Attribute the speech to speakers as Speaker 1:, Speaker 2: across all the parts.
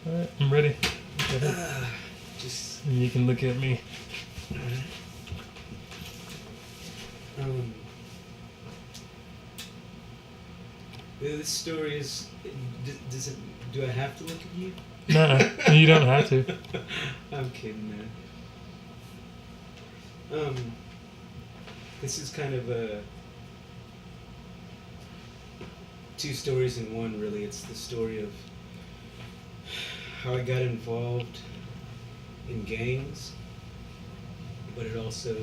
Speaker 1: Alright, I'm ready. Go ahead.
Speaker 2: Just
Speaker 1: You can look at me.
Speaker 2: This story is. Does it? Do I have to look at you?
Speaker 1: Nah, you don't have to.
Speaker 2: I'm kidding, man. This is kind of two stories in one, really. It's the story of how I got involved in gangs, but it also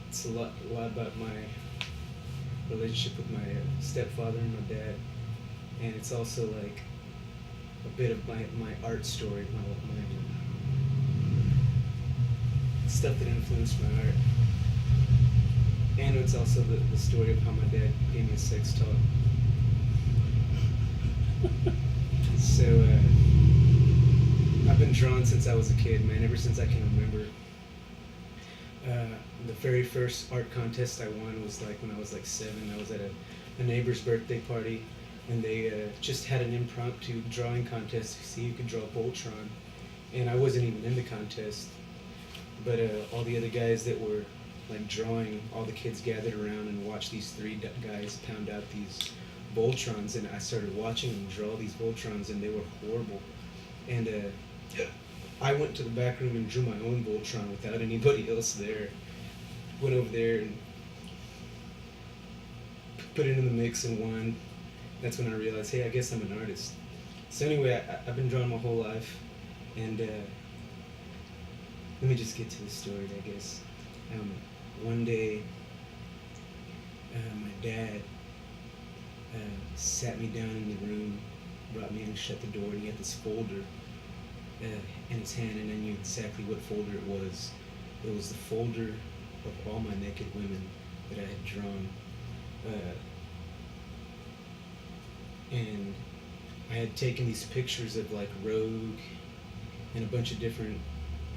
Speaker 2: it's a lot about my relationship with my stepfather and my dad, and it's also like a bit of my art story, my stuff that influenced my art, and it's also the story of how my dad gave me a sex talk. So I've been drawing since I was a kid, man. Ever since I can remember. The very first art contest I won was like when I was like 7. I was at a neighbor's birthday party, and they just had an impromptu drawing contest to see who could draw Voltron. And I wasn't even in the contest, but all the other guys that were like drawing, all the kids gathered around and watched these 3 guys pound out these Voltrons, and I started watching them draw these Voltrons, and they were horrible. And I went to the back room and drew my own Voltron without anybody else there. Went over there and put it in the mix and won. That's when I realized, hey, I guess I'm an artist. So anyway, I've been drawing my whole life, and let me just get to the story, I guess. One day, my dad sat me down in the room, brought me in and shut the door, and he had this folder in his hand, and I knew exactly what folder it was. It was the folder of all my naked women that I had drawn. And I had taken these pictures of like Rogue and a bunch of different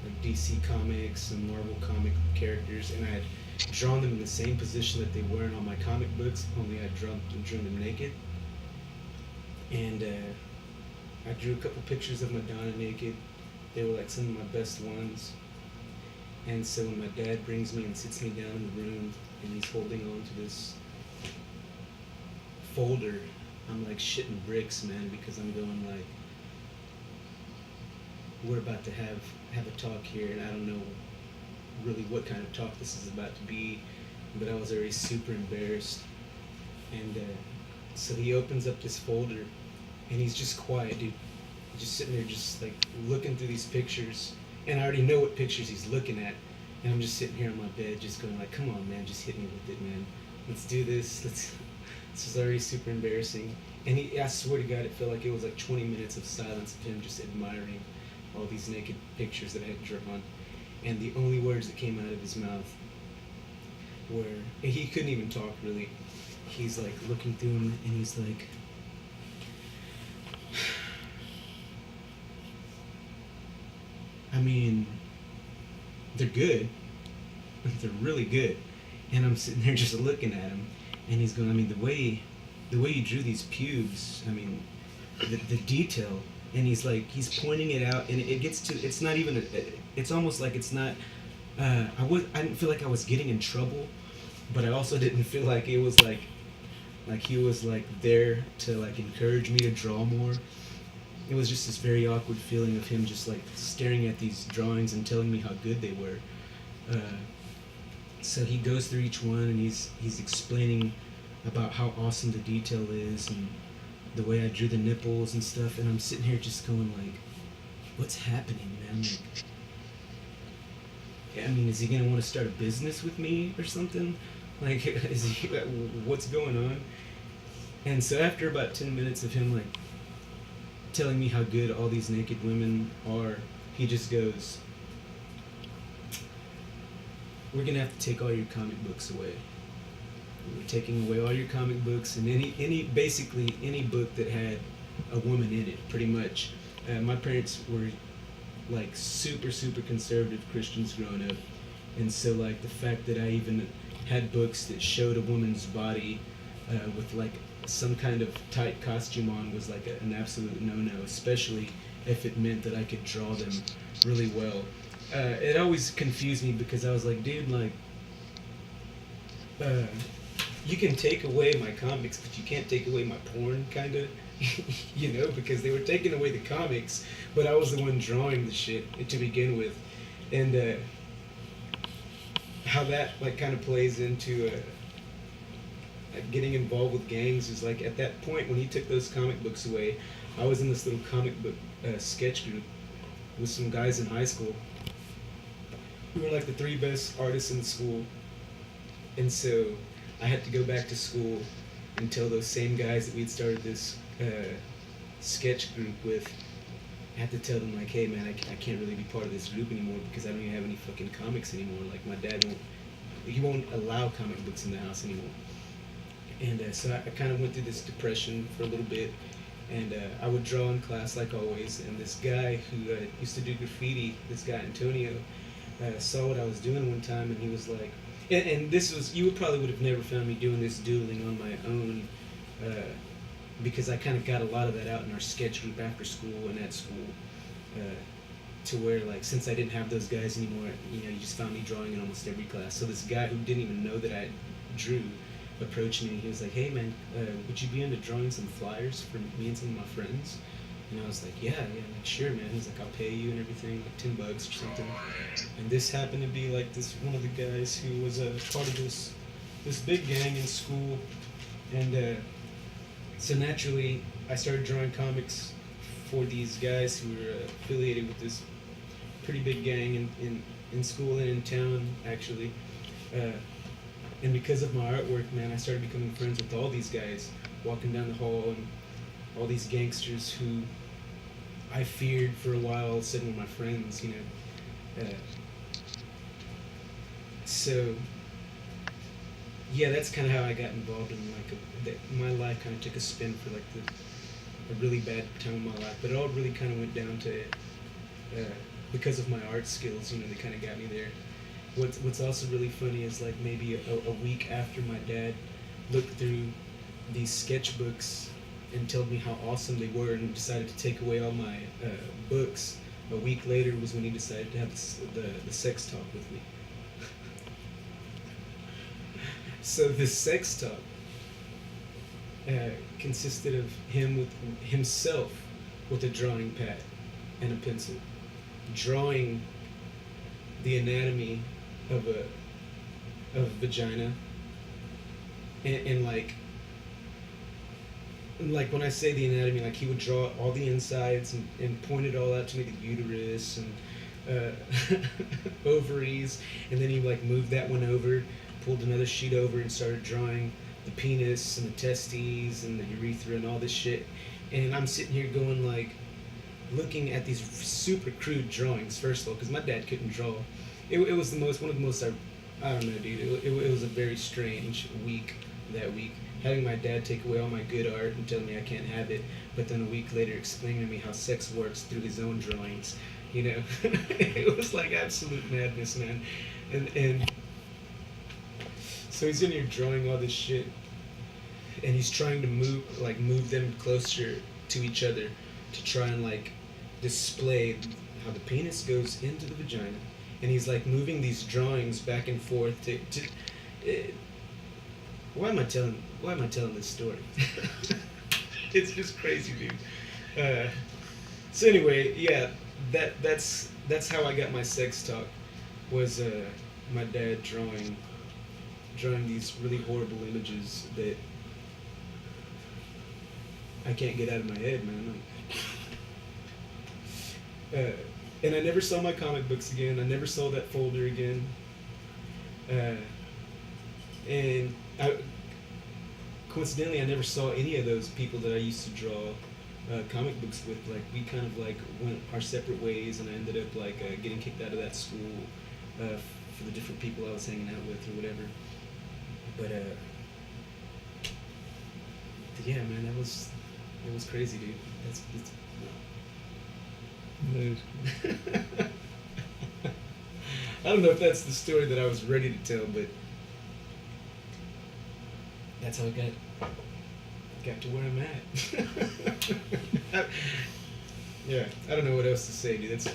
Speaker 2: like DC comics and Marvel comic characters, and I had drawn them in the same position that they were in all my comic books, only I drew them naked. And I drew a couple pictures of Madonna naked. They were like some of my best ones. And so when my dad brings me and sits me down in the room and he's holding on to this folder, I'm like shitting bricks, man, because I'm going like, we're about to have a talk here, and I don't know really what kind of talk this is about to be, but I was already super embarrassed. And so he opens up this folder, and he's just quiet, dude. He's just sitting there just like looking through these pictures, and I already know what pictures he's looking at, and I'm just sitting here on my bed just going like, come on, man, just hit me with it, man. Let's do this. This is already super embarrassing. And I swear to God, it felt like it was like 20 minutes of silence of him just admiring all these naked pictures that I had drawn. And the only words that came out of his mouth were, he couldn't even talk really. He's like looking through them, and he's like, I mean, they're good. They're really good. And I'm sitting there just looking at him, and he's going, I mean, the way you drew these pubes, I mean, the detail. And he's pointing it out, and it gets to, it's not even, it's almost like it's not, I didn't feel like I was getting in trouble, but I also didn't feel like it was like he was like there to like encourage me to draw more. It was just this very awkward feeling of him just like staring at these drawings and telling me how good they were. So he goes through each one, and he's explaining about how awesome the detail is, and the way I drew the nipples and stuff, and I'm sitting here just going like, what's happening, man? Like, I mean, is he gonna want to start a business with me or something? Like, what's going on? And so after about 10 minutes of him like telling me how good all these naked women are, he just goes, we're gonna have to take all your comic books away. We're taking away all your comic books and basically any book that had a woman in it, pretty much. My parents were like super conservative Christians growing up, and so like the fact that I even had books that showed a woman's body with like some kind of tight costume on was like an absolute no-no, especially if it meant that I could draw them really well. It always confused me because I was like, dude, like, uh, you can take away my comics, but you can't take away my porn, kind of. You know, because they were taking away the comics, but I was the one drawing the shit to begin with, and how that like kind of plays into like getting involved with gangs is like at that point when he took those comic books away, I was in this little comic book sketch group with some guys in high school. We were like the three best artists in school, and so I had to go back to school and tell those same guys that we'd started this sketch group with. I had to tell them like, hey man, I can't really be part of this group anymore because I don't even have any fucking comics anymore. Like my dad won't allow comic books in the house anymore. And so I kind of went through this depression for a little bit, and I would draw in class like always. And this guy who used to do graffiti, this guy Antonio, saw what I was doing one time, and he was like, and this was, you would have never found me doing this doodling on my own, because I kind of got a lot of that out in our sketch group after school and at school, to where like since I didn't have those guys anymore, you know, you just found me drawing in almost every class. So this guy who didn't even know that I drew approached me and he was like, hey man, would you be into drawing some flyers for me and some of my friends? And I was like, yeah, like sure man. He's like, I'll pay you and everything, like $10 or something. And this happened to be like this one of the guys who was a part of this big gang in school, and so naturally I started drawing comics for these guys who were affiliated with this pretty big gang in school and in town actually. And because of my artwork, man, I started becoming friends with all these guys, walking down the hall, and all these gangsters who I feared for a while, all of a sudden were my friends, you know. So, yeah, that's kind of how I got involved in like my life kind of took a spin for like a really bad time in my life, but it all really kind of went down to because of my art skills, you know, they kind of got me there. What's also really funny is like maybe a week after my dad looked through these sketchbooks and told me how awesome they were and decided to take away all my books, a week later was when he decided to have the sex talk with me. So this sex talk consisted of him with himself with a drawing pad and a pencil, drawing the anatomy of a vagina, and like when I say the anatomy, like he would draw all the insides and point it all out to me, the uterus and ovaries, and then he like moved that one over, pulled another sheet over and started drawing the penis and the testes and the urethra and all this shit. And I'm sitting here going like, looking at these super crude drawings, first of all, because my dad couldn't draw. It was one of the most, I don't know, dude, it was a very strange week that week. Having my dad take away all my good art and tell me I can't have it, but then a week later explaining to me how sex works through his own drawings, you know. It was like absolute madness, man. And so he's in here drawing all this shit, and he's trying to move them closer to each other to try and like display how the penis goes into the vagina, and he's like moving these drawings back and forth to why am I telling this story? It's just crazy, dude. So anyway, yeah, that's how I got my sex talk, was my dad drawing these really horrible images that I can't get out of my head, man. And I never saw my comic books again. I never saw that folder again. And coincidentally, I never saw any of those people that I used to draw comic books with. Like, we kind of like went our separate ways, and I ended up like getting kicked out of that school for the different people I was hanging out with or whatever. But yeah, man, it was crazy, dude. It's I don't know if that's the story that I was ready to tell, but that's how it got got to where I'm at. Yeah, I don't know what else to say, dude. That's